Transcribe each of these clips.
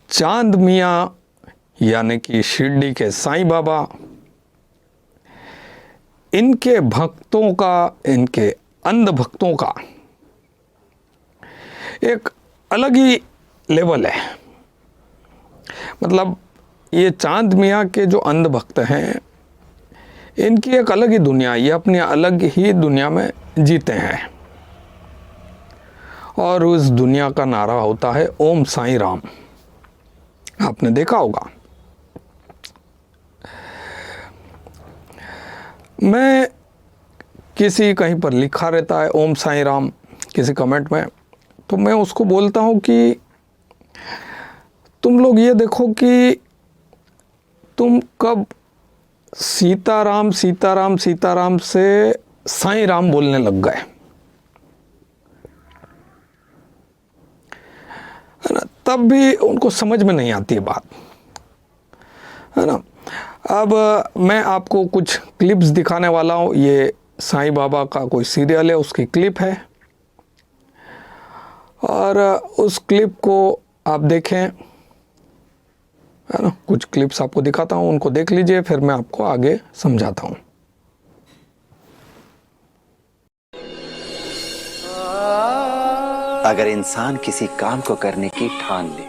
चांद मियाँ यानी कि शिरडी के साईं बाबा, इनके भक्तों का, इनके अंध भक्तों का एक अलग ही लेवल है। मतलब ये चांद मियाँ के जो अंध भक्त हैं, इनकी एक अलग ही दुनिया, ये अपनी अलग ही दुनिया में जीते हैं। और उस दुनिया का नारा होता है ओम साईं राम। आपने देखा होगा। मैं किसी कहीं पर लिखा रहता है ओम साईं राम किसी कमेंट में, तो मैं उसको बोलता हूँ कि तुम लोग ये देखो कि तुम कब सीताराम सीताराम सीताराम से साईं राम बोलने लग गए, है ना। तब भी उनको समझ में नहीं आती है बात, है ना। अब मैं आपको कुछ क्लिप्स दिखाने वाला हूँ। ये साईं बाबा का कोई सीरियल है, उसकी क्लिप है, और उस क्लिप को आप देखें, है ना। कुछ क्लिप्स आपको दिखाता हूँ, उनको देख लीजिए, फिर मैं आपको आगे समझाता हूँ। अगर इंसान किसी काम को करने की ठान ले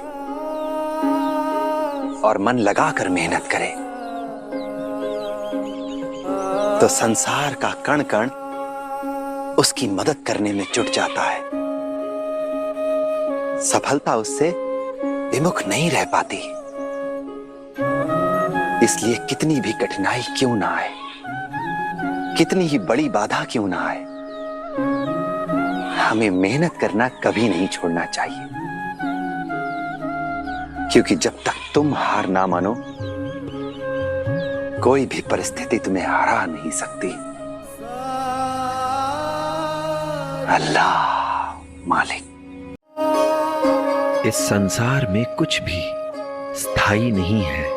और मन लगाकर मेहनत करे, तो संसार का कण कण उसकी मदद करने में जुट जाता है। सफलता उससे विमुख नहीं रह पाती। इसलिए कितनी भी कठिनाई क्यों ना आए, कितनी ही बड़ी बाधा क्यों ना आए, हमें मेहनत करना कभी नहीं छोड़ना चाहिए। क्योंकि जब तक तुम हार ना मानो, कोई भी परिस्थिति तुम्हें हरा नहीं सकती। अल्लाह मालिक। इस संसार में कुछ भी स्थायी नहीं है।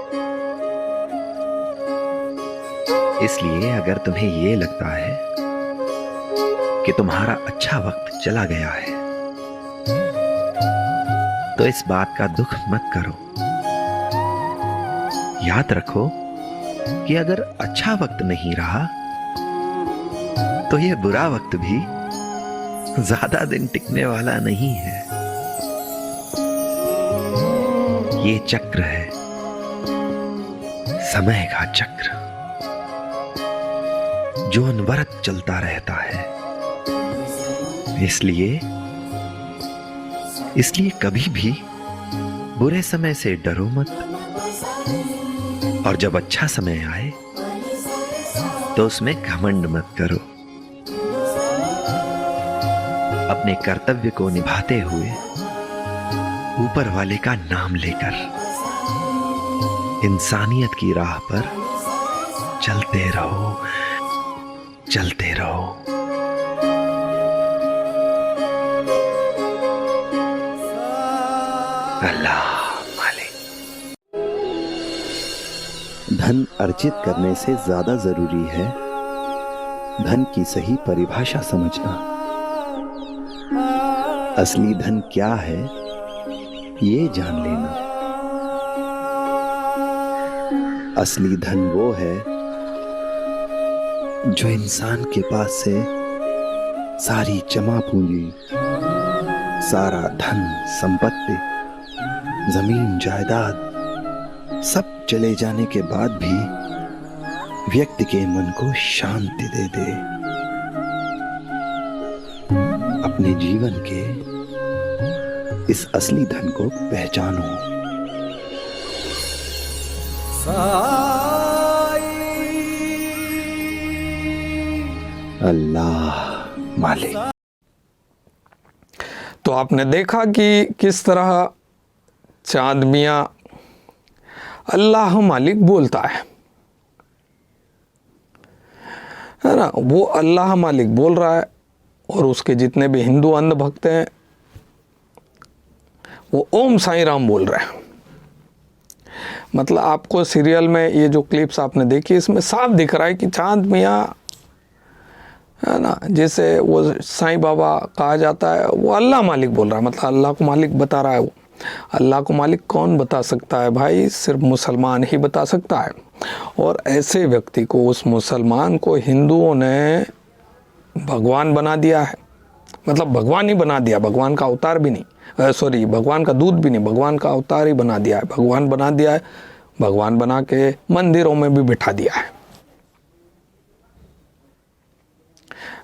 इसलिए अगर तुम्हें यह लगता है कि तुम्हारा अच्छा वक्त चला गया है, तो इस बात का दुख मत करो। याद रखो कि अगर अच्छा वक्त नहीं रहा, तो यह बुरा वक्त भी ज्यादा दिन टिकने वाला नहीं है। ये चक्र है, समय का चक्र, जो अनवरत चलता रहता है। इसलिए कभी भी बुरे समय से डरो मत, और जब अच्छा समय आए तो उसमें घमंड मत करो। अपने कर्तव्य को निभाते हुए ऊपर वाले का नाम लेकर इंसानियत की राह पर चलते रहो, चलते रहो। अल्लाह मालिक। धन अर्जित करने से ज्यादा जरूरी है धन की सही परिभाषा समझना। असली धन क्या है, ये जान लेना। असली धन वो है जो इंसान के पास से सारी जमा पूंजी, सारा धन संपत्ति, जमीन जायदाद सब चले जाने के बाद भी व्यक्ति के मन को शांति दे दे। अपने जीवन के इस असली धन को पहचानो। अल्लाह मालिक। तो आपने देखा कि किस तरह चांद मियाँ अल्लाह मालिक बोलता है ना। वो अल्लाह मालिक बोल रहा है, और उसके जितने भी हिंदू अंध भक्त हैं वो ओम साईं राम बोल रहे हैं। मतलब आपको सीरियल में ये जो क्लिप्स आपने देखी, इसमें साफ दिख रहा है कि चांद मियाँ, है ना, जैसे वो साईं बाबा कहा जाता है, वो अल्लाह मालिक बोल रहा है, मतलब अल्लाह को मालिक बता रहा है वो। अल्लाह को मालिक कौन बता सकता है भाई? सिर्फ मुसलमान ही बता सकता है। और ऐसे व्यक्ति को, उस मुसलमान को हिंदुओं ने भगवान बना दिया है। मतलब भगवान ही बना दिया, भगवान का अवतार भी नहीं, सॉरी भगवान का दूत भी नहीं, भगवान का अवतार ही बना दिया है, भगवान बना दिया है। भगवान बना के मंदिरों में भी बिठा दिया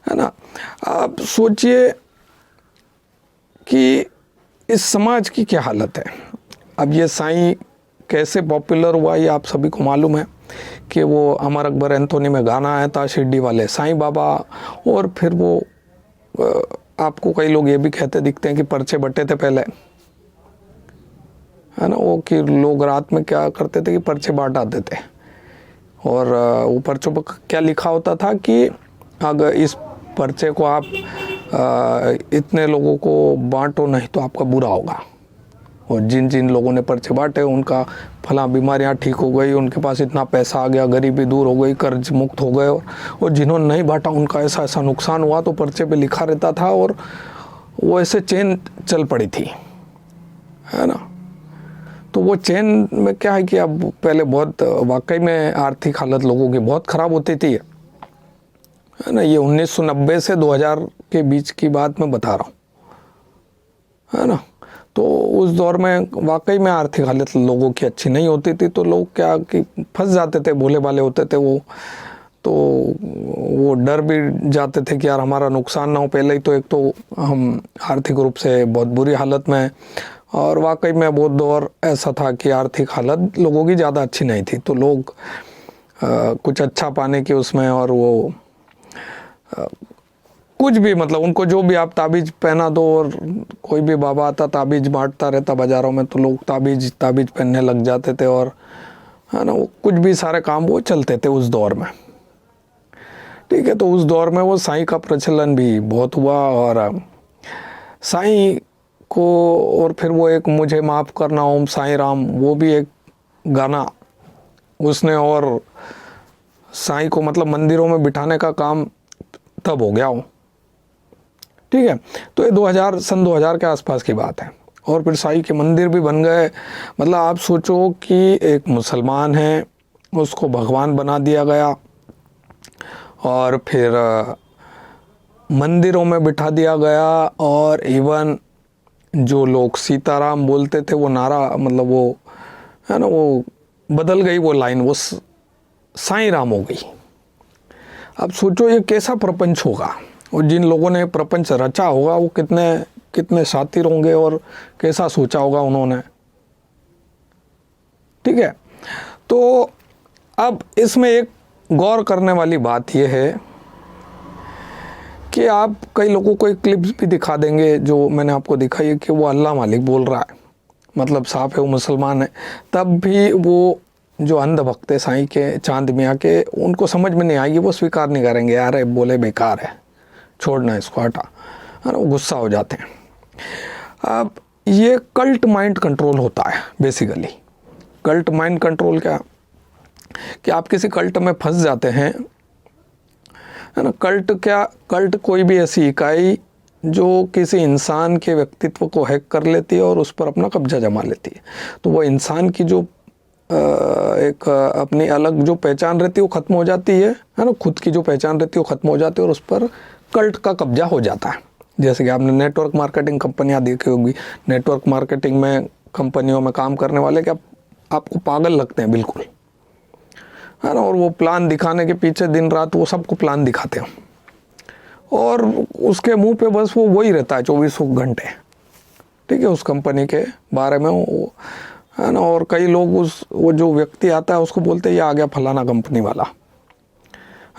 है ना। आप सोचिए कि इस समाज की क्या हालत है। अब ये साईं कैसे पॉपुलर हुआ ये आप सभी को मालूम है कि वो अमर अकबर एंथोनी में गाना आया था, शिरडी वाले साईं बाबा। और फिर वो आपको कई लोग ये भी कहते दिखते हैं कि पर्चे बटे थे पहले, है ना, वो कि लोग रात में क्या करते थे कि पर्चे बांट आते थे। और वो पर्चों पर क्या लिखा होता था कि अगर इस पर्चे को आप इतने लोगों को बांटो नहीं तो आपका बुरा होगा। और जिन जिन लोगों ने पर्चे बांटे उनका फला बीमारियां ठीक हो गई, उनके पास इतना पैसा आ गया, गरीबी दूर हो गई, कर्ज मुक्त हो गए। और जिन्होंने नहीं बांटा उनका ऐसा ऐसा नुकसान हुआ। तो पर्चे पे लिखा रहता था और वो ऐसे चेन चल पड़ी थी, है ना। तो वो चेन में क्या है कि अब पहले बहुत वाकई में आर्थिक हालत लोगों की बहुत ख़राब होती थी, है ना। ये 1990 से 2000 के बीच की बात मैं बता रहा हूँ, है ना। तो उस दौर में वाकई में आर्थिक हालत लोगों की अच्छी नहीं होती थी। तो लोग क्या कि फंस जाते थे, भोले भाले होते थे वो। तो वो डर भी जाते थे कि यार हमारा नुकसान ना हो पहले ही। तो एक तो हम आर्थिक रूप से बहुत बुरी हालत में, और वाकई में बहुत दौर ऐसा था कि आर्थिक हालत लोगों की ज़्यादा अच्छी नहीं थी। तो लोग कुछ अच्छा पाने के उसमें, और वो कुछ भी मतलब उनको जो भी आप ताबीज़ पहना दो, और कोई भी बाबा आता ताबीज़ बांटता रहता बाज़ारों में, तो लोग ताबीज़ पहनने लग जाते थे। और है ना, वो कुछ भी सारे काम वो चलते थे उस दौर में, ठीक है। तो उस दौर में वो साईं का प्रचलन भी बहुत हुआ। और साईं को, और फिर वो एक मुझे माफ़ करना ओम साईं राम, वो भी एक गाना उसने, और साईं को मतलब मंदिरों में बिठाने का काम तब हो गया हो, ठीक है। तो ये सन 2000 के आसपास की बात है। और फिर साईं के मंदिर भी बन गए। मतलब आप सोचो कि एक मुसलमान है, उसको भगवान बना दिया गया, और फिर मंदिरों में बिठा दिया गया। और इवन जो लोग सीताराम बोलते थे वो नारा, मतलब वो है ना, वो बदल गई वो लाइन, वो साईं राम हो गई। अब सोचो ये कैसा प्रपंच होगा, और जिन लोगों ने प्रपंच रचा होगा वो कितने कितने शातिर होंगे, और कैसा सोचा होगा उन्होंने, ठीक है। तो अब इसमें एक गौर करने वाली बात यह है कि आप कई लोगों को एक क्लिप्स भी दिखा देंगे जो मैंने आपको दिखाई है कि वो अल्लाह मालिक बोल रहा है, मतलब साफ है वो मुसलमान है, तब भी वो जो अंध भक्त है साईं के, चांद मियाँ के, उनको समझ में नहीं आएगी, वो स्वीकार नहीं करेंगे, यार बोले बेकार है, छोड़ना इसको, हटा, है ना, वो गुस्सा हो जाते हैं। अब ये कल्ट माइंड कंट्रोल होता है बेसिकली। कल्ट माइंड कंट्रोल क्या कि आप किसी कल्ट में फंस जाते हैं, है ना। कल्ट क्या, कल्ट कोई भी ऐसी इकाई जो किसी इंसान के व्यक्तित्व को हैक कर लेती है और उस पर अपना कब्जा जमा लेती है। तो वो इंसान की जो एक अपनी अलग जो पहचान रहती है वो ख़त्म हो जाती है ना, खुद की जो पहचान रहती है वो ख़त्म हो जाती है, और उस पर कल्ट का कब्जा हो जाता है। जैसे कि आपने नेटवर्क मार्केटिंग कंपनियां देखी होगी, नेटवर्क मार्केटिंग में कंपनियों में काम करने वाले क्या आपको पागल लगते हैं बिल्कुल, है ना। और वो प्लान दिखाने के पीछे दिन रात वो सबको प्लान दिखाते हैं, और उसके मुंह पे बस वो वही रहता है 24 घंटे, ठीक है, उस कंपनी के बारे में वो, है ना। और कई लोग वो जो व्यक्ति आता है उसको बोलते हैं ये आ गया फलाना कंपनी वाला,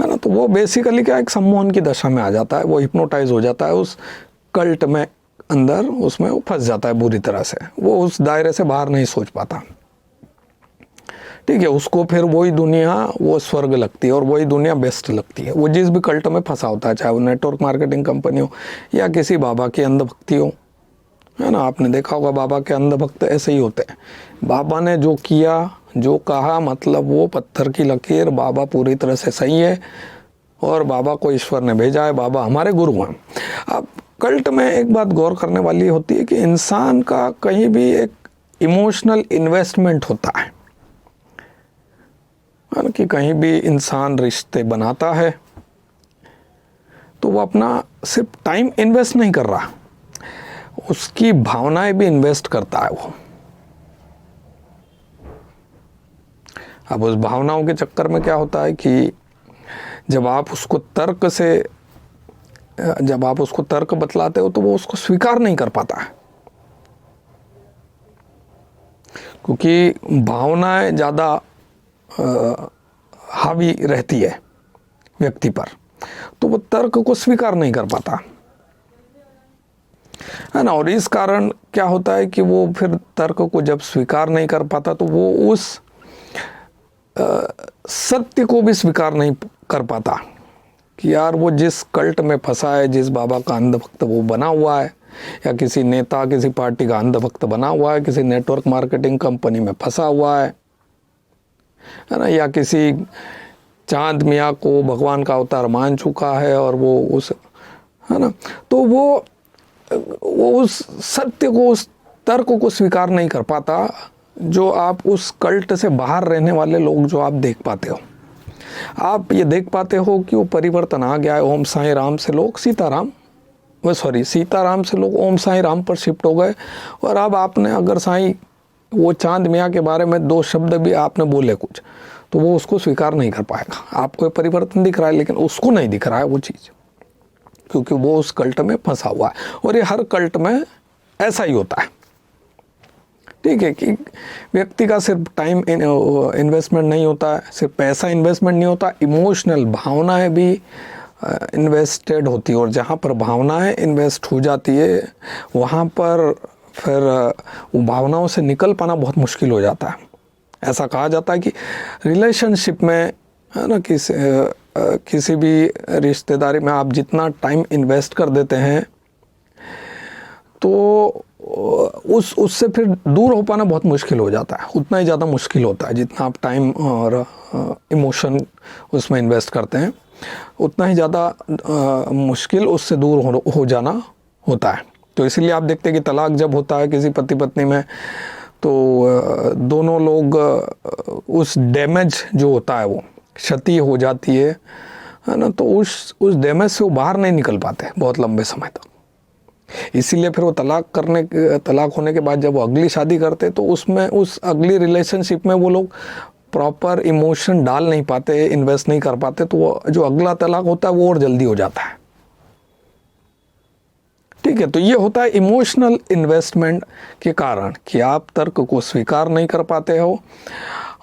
है ना। तो वो बेसिकली क्या एक सम्मोहन की दशा में आ जाता है, वो हिप्नोटाइज हो जाता है उस कल्ट में अंदर, उसमें वो फंस जाता है बुरी तरह से, वो उस दायरे से बाहर नहीं सोच पाता, ठीक है। उसको फिर वही दुनिया वो स्वर्ग लगती है और वही दुनिया बेस्ट लगती है, वो जिस भी कल्ट में फंसा होता है, चाहे वो नेटवर्क मार्केटिंग कंपनी हो या किसी बाबा की अंधभक्ति हो, है ना। आपने देखा होगा बाबा के अंधभक्त ऐसे ही होते हैं, बाबा ने जो किया जो कहा मतलब वो पत्थर की लकीर, बाबा पूरी तरह से सही है और बाबा को ईश्वर ने भेजा है, बाबा हमारे गुरु हैं। अब कल्ट में एक बात गौर करने वाली होती है कि इंसान का कहीं भी एक इमोशनल इन्वेस्टमेंट होता है ना, कि कहीं भी इंसान रिश्ते बनाता है तो वो अपना सिर्फ टाइम इन्वेस्ट नहीं कर रहा, उसकी भावनाएं भी इन्वेस्ट करता है वो। अब उस भावनाओं के चक्कर में क्या होता है कि जब आप उसको तर्क बतलाते हो तो वो उसको स्वीकार नहीं कर पाता है, क्योंकि भावनाएं ज़्यादा हावी रहती है व्यक्ति पर, तो वो तर्क को स्वीकार नहीं कर पाता है ना। और इस कारण क्या होता है कि वो फिर तर्क को जब स्वीकार नहीं कर पाता तो वो उस सत्य को भी स्वीकार नहीं कर पाता कि यार वो जिस कल्ट में फंसा है, जिस बाबा का अंधभक्त वो बना हुआ है, या किसी नेता किसी पार्टी का अंधभक्त बना हुआ है, किसी नेटवर्क मार्केटिंग कंपनी में फंसा हुआ है ना, या किसी चांद मियाँ को भगवान का अवतार मान चुका है और वो उस है ना, तो वो उस सत्य को, उस तर्क को स्वीकार नहीं कर पाता जो आप उस कल्ट से बाहर रहने वाले लोग जो आप देख पाते हो। आप ये देख पाते हो कि वो परिवर्तन आ गया है, ओम साईं राम से लोग सीताराम से लोग ओम साईं राम पर शिफ्ट हो गए। और अब आपने अगर साईं वो चांद मियाँ के बारे में 2 शब्द भी आपने बोले कुछ, तो वो उसको स्वीकार नहीं कर पाएगा। आपको ये परिवर्तन दिख रहा है लेकिन उसको नहीं दिख रहा है वो चीज़, क्योंकि वो उस कल्ट में फंसा हुआ है। और ये हर कल्ट में ऐसा ही होता है, ठीक है, कि व्यक्ति का सिर्फ टाइम इन्वेस्टमेंट नहीं होता है, सिर्फ पैसा इन्वेस्टमेंट नहीं होता, इमोशनल भावनाएं भी इन्वेस्टेड होती है। और जहाँ पर भावनाएं इन्वेस्ट हो जाती है वहाँ पर फिर वो भावनाओं से निकल पाना बहुत मुश्किल हो जाता है। ऐसा कहा जाता है कि रिलेशनशिप में है ना, किसी भी रिश्तेदारी में आप जितना टाइम इन्वेस्ट कर देते हैं तो उससे फिर दूर हो पाना बहुत मुश्किल हो जाता है। उतना ही ज़्यादा मुश्किल होता है जितना आप टाइम और इमोशन उसमें इन्वेस्ट करते हैं, उतना ही ज़्यादा मुश्किल उससे दूर हो जाना होता है। तो इसीलिए आप देखते हैं कि तलाक जब होता है किसी पति पत्नी में, तो दोनों लोग उस डैमेज जो होता है, वो क्षति हो जाती है ना, तो उस डैमेज से वो बाहर नहीं निकल पाते बहुत लंबे समय तक। इसीलिए फिर वो तलाक होने के बाद जब वो अगली शादी करते तो उसमें उस अगली रिलेशनशिप में वो लोग प्रॉपर इमोशन डाल नहीं पाते, इन्वेस्ट नहीं कर पाते, तो वो जो अगला तलाक होता है वो और जल्दी हो जाता है। ठीक है, तो ये होता है इमोशनल इन्वेस्टमेंट के कारण कि आप तर्क को स्वीकार नहीं कर पाते हो।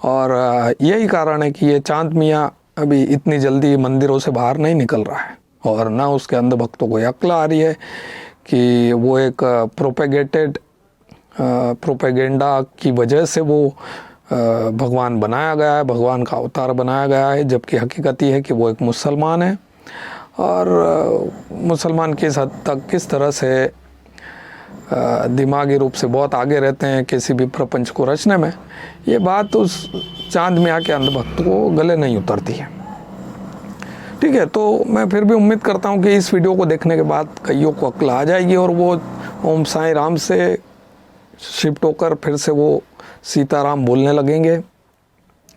और यही कारण है कि ये चांद मियाँ अभी इतनी जल्दी मंदिरों से बाहर नहीं निकल रहा है, और ना उसके अंधभक्तों को अक्ल आ रही है कि वो एक प्रोपेगेंडा की वजह से वो भगवान बनाया गया है, भगवान का अवतार बनाया गया है, जबकि हकीकत ये है कि वो एक मुसलमान है। और मुसलमान किस हद तक किस तरह से दिमागी रूप से बहुत आगे रहते हैं किसी भी प्रपंच को रचने में, ये बात उस चांद मियाँ के अंधभक्त को गले नहीं उतरती है। ठीक है, तो मैं फिर भी उम्मीद करता हूँ कि इस वीडियो को देखने के बाद कईयों को अक्ल आ जाएगी और वो ओम साईं राम से शिफ्ट होकर फिर से वो सीताराम बोलने लगेंगे, है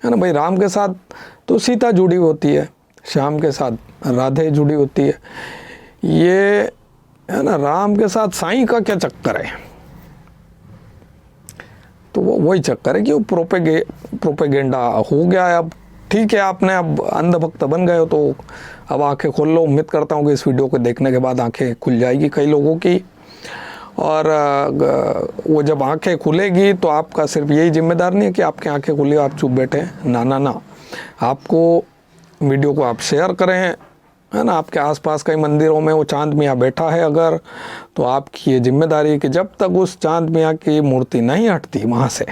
ना भाई। राम के साथ तो सीता जुड़ी होती है, श्याम के साथ राधे जुड़ी होती है, ये है ना, राम के साथ साईं का क्या चक्कर है? तो वो वही चक्कर है कि वो प्रोपेगेंडा हो गया है। अब ठीक है, आपने अब अंधभक्त बन गए हो तो अब आंखें खोल लो। उम्मीद करता हूँ कि इस वीडियो को देखने के बाद आंखें खुल जाएगी कई लोगों की, और वो जब आंखें खुलेगी तो आपका सिर्फ यही जिम्मेदार नहीं है कि आपकी आंखें खुली आप चुप बैठे, ना, आपको वीडियो को आप शेयर करें, है ना। आपके आसपास कई मंदिरों में वो चांद मियाँ बैठा है अगर, तो आपकी ये जिम्मेदारी है कि जब तक उस चांद मियाँ की मूर्ति नहीं हटती वहाँ से,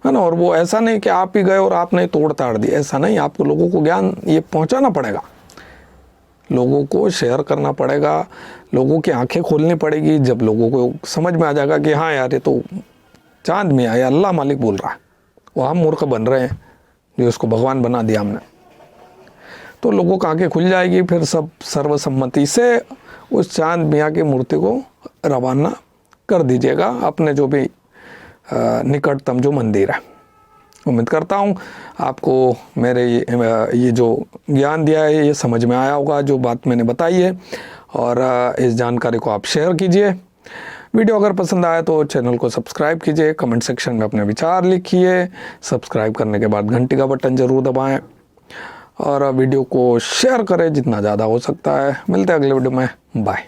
है ना। और वो ऐसा नहीं कि आप ही गए और आपने तोड़ ताड़ दी, ऐसा नहीं। आपको लोगों को ज्ञान ये पहुँचाना पड़ेगा, लोगों को शेयर करना पड़ेगा, लोगों की आंखें खोलनी पड़ेगी। जब लोगों को समझ में आ जाएगा कि हाँ यार ये तो चांद मियाँ या अल्लाह मालिक बोल रहा है, वो हम मूर्ख बन रहे हैं जो उसको भगवान बना दिया हमने, तो लोगों की आंखें खुल जाएगी। फिर सब सर्वसम्मति से उस चांद मियाँ की मूर्ति को रवाना कर दीजिएगा अपने जो भी निकटतम जो मंदिर है। उम्मीद करता हूँ आपको मेरे ये जो ज्ञान दिया है ये समझ में आया होगा, जो बात मैंने बताई है, और इस जानकारी को आप शेयर कीजिए। वीडियो अगर पसंद आए तो चैनल को सब्सक्राइब कीजिए, कमेंट सेक्शन में अपने विचार लिखिए। सब्सक्राइब करने के बाद घंटी का बटन ज़रूर दबाएं और वीडियो को शेयर करें जितना ज़्यादा हो सकता है। मिलते हैं अगले वीडियो में, बाय।